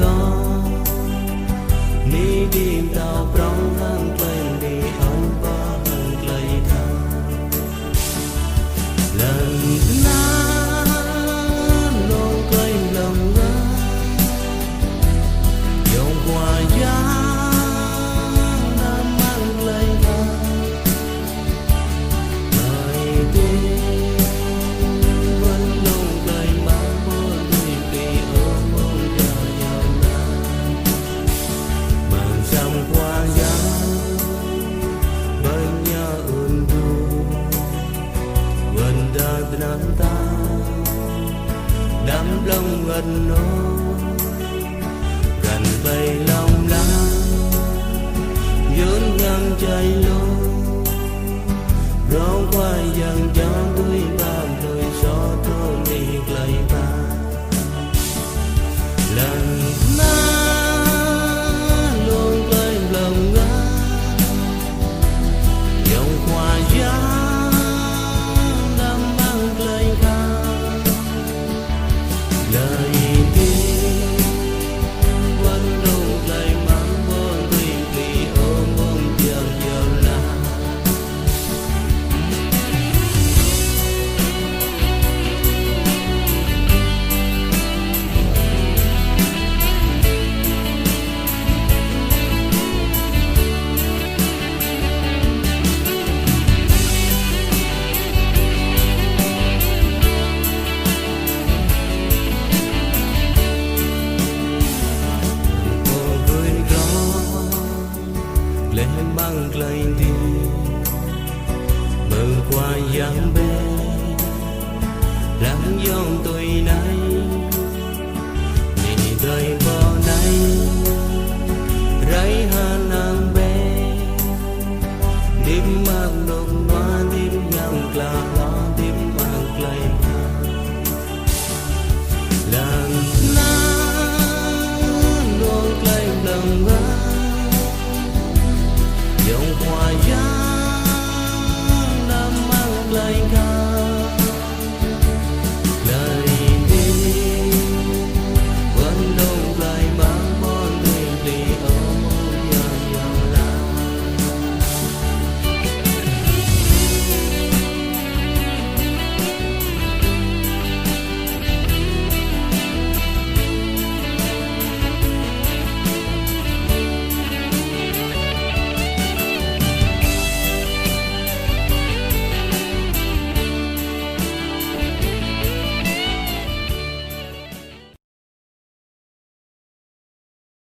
đó ni đêm tao prong hang lên đi ân ba hang lấy tha lần na nông cây lòng ngã dòng hoa giá nam mang lấy tha lời đêm vẫn lòng cây má buồn đôi kỳ ở mong chờ giàu na màn dòng hoa giá bên nhà ôn du gần đã nắm ta đắm lòng gần nó gần bay lòng lá dướng ngang chạy lô rong qua dần cho tôi bao đời gió thôn đi lấy ba lần na luôn lên lòng ngã dòng hoa giá đắm mang lấy ca lời tiếng